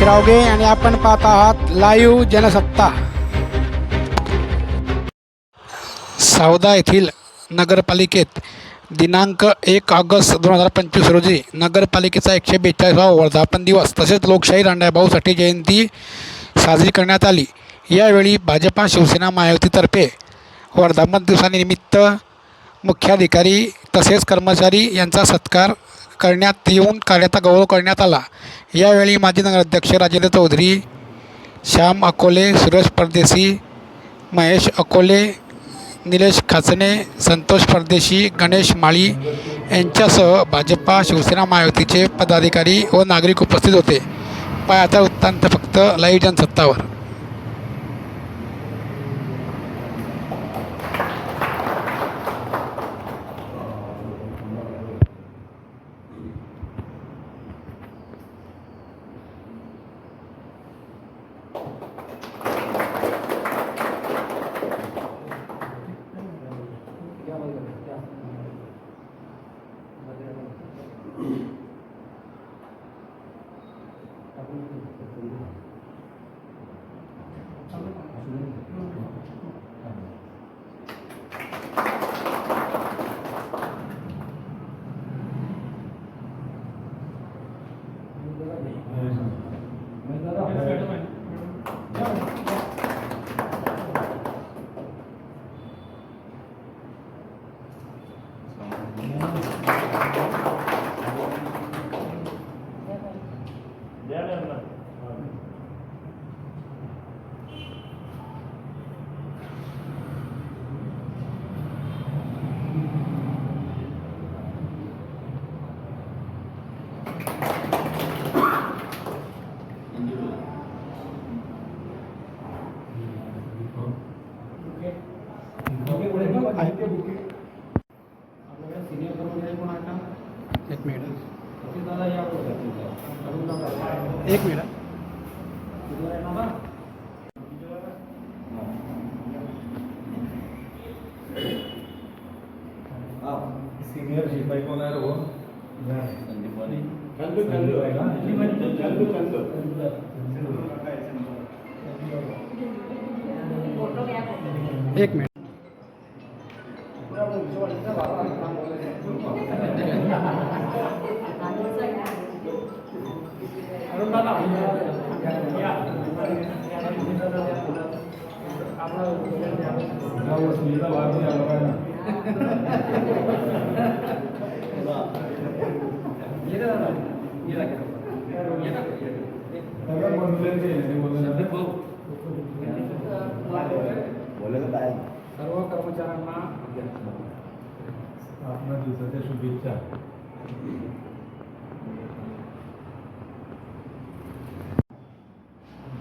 रावगे आणि आपण पाहत आहात लाईव्ह जनसत्ता। सावदा येथील नगरपालिकेत दिनांक 1 ऑगस्ट 2025 रोजी नगरपालिकेचा 142वा वर्धापन दिवस तसेच लोकशाही रांडाभाऊसाठी जयंती साजरी करण्यात आली। यावेळी भाजपा शिवसेना महायुतीतर्फे वर्धापन दिवसानिमित्त मुख्याधिकारी तसेच कर्मचारी यांचा सत्कार करण्यात येऊन कार्याचा गौरव करण्यात आला। यावेळी माजी नगराध्यक्ष राजेंद्र चौधरी, श्याम अकोले, सुरेश परदेशी, महेश अकोले, निलेश खाचणे, संतोष परदेशी, गणेश माळी यांच्यासह भाजपा शिवसेना महायुतीचे पदाधिकारी व नागरिक उपस्थित होते। पाहता वृत्तांत फक्त लाईव्ह जनसत्तावर। एक मिनिट सीनियर शिपाई कोण आहे रो एक मिनिट सर्व कर्मचाऱ्यांना स्थापना दिवसाच्या शुभेच्छा।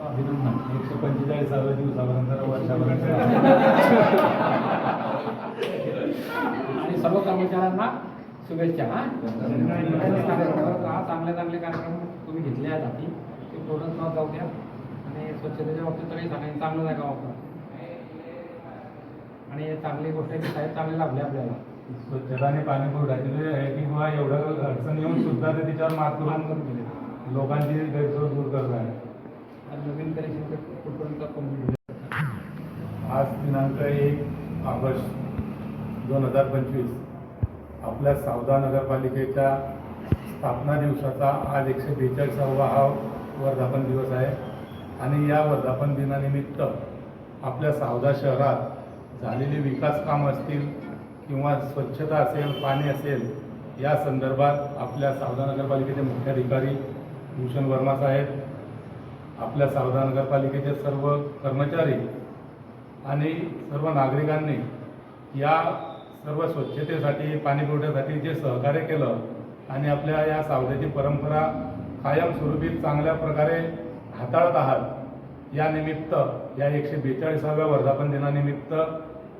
अभिनंदन 145व्या दिवसापर्यंत वर्षापर्यंत आणि सर्व कर्मचाऱ्यांना शुभेच्छा। चांगले चांगले कार्यक्रम तुम्ही घेतले आहेत हाती ते पूर्ण जाऊ द्या आणि स्वच्छतेच्या बाबतीत तरी सांगायचं चांगलं नाही का वापर आणि चांगली गोष्ट आहे की साहेब चांगले लाभले आपल्याला स्वच्छता आणि पाणी पुरवठ्याचे आहे की किंवा एवढं अडचण येऊन सुद्धा ते तिच्यावर मात करून लोकांची गैरसोय दूर करत आहे। नवीन कनेक्शन कुठपर्यंत कंप्लीट आज दिनांक 1 ऑगस्ट 2025 आपल्या सावदा नगरपालिकेच्या स्थापना दिवसाचा आज 142वा हा वर्धापन दिवस आहे आणि या वर्धापन दिनानिमित्त आपल्या सावदा शहरात झालेली विकास कामं असतील किंवा स्वच्छता असेल, पाणी असेल, या संदर्भात आपल्या सावदा नगरपालिकेचे मुख्याधिकारी भूषण वर्मा साहेब, आपल्या सावदा नगरपालिकेचे सर्व कर्मचारी आणि सर्व नागरिकांनी या सर्व स्वच्छतेसाठी पाणी पुरवठ्यासाठी जे सहकार्य केलं आणि आपल्या या सावद्याची परंपरा कायमस्वरूपी चांगल्या प्रकारे हाताळत आहात, या निमित्त या 142व्या वर्धापन दिनानिमित्त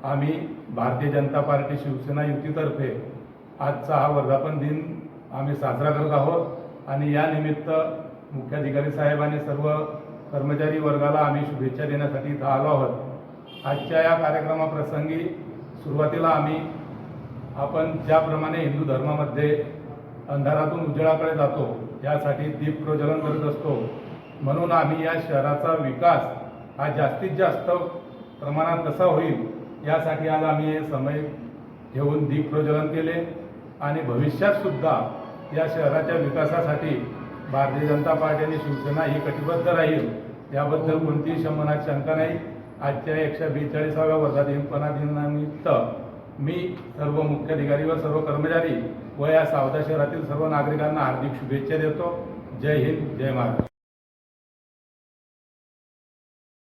आम्ही भारतीय जनता पार्टी शिवसेना युतीतर्फे आजचा हा वर्धापन दिन आम्ही साजरा करत आहोत आणि या निमित्त मुख्याधिकारी साहेब आणि सर्व कर्मचारी वर्गाला आम्ही शुभेच्छा देण्यासाठी इथं आलो आहोत। आजच्या या कार्यक्रमाप्रसंगी सुरुवातीला आपण ज्याप्रमाणे हिंदू धर्मामध्ये अंधारातून उजेडाकडे जातो यासाठी दीप प्रज्वलन करत असतो, म्हणून आम्ही या शहराचा विकास हा जास्तीत जास्त प्रमाणात कसा होईल यासाठी आज आम्ही हे समय घेऊन दीप प्रज्वलन केले आणि भविष्यातसुद्धा या शहराच्या विकासासाठी भारतीय जनता पार्टी आणि शिवसेना ही कटिबद्ध राहील याबद्दल कोणतीही शंभरनाथ शंका नाही. आजच्या 142व्या वर्धापना दिनानिमित्त मी सर्व मुख्याधिकारी व सर्व कर्मचारी व या सावदा शहरातील सर्व नागरिकांना हार्दिक शुभेच्छा देतो. जय हिंद, जय महाराष्ट्र.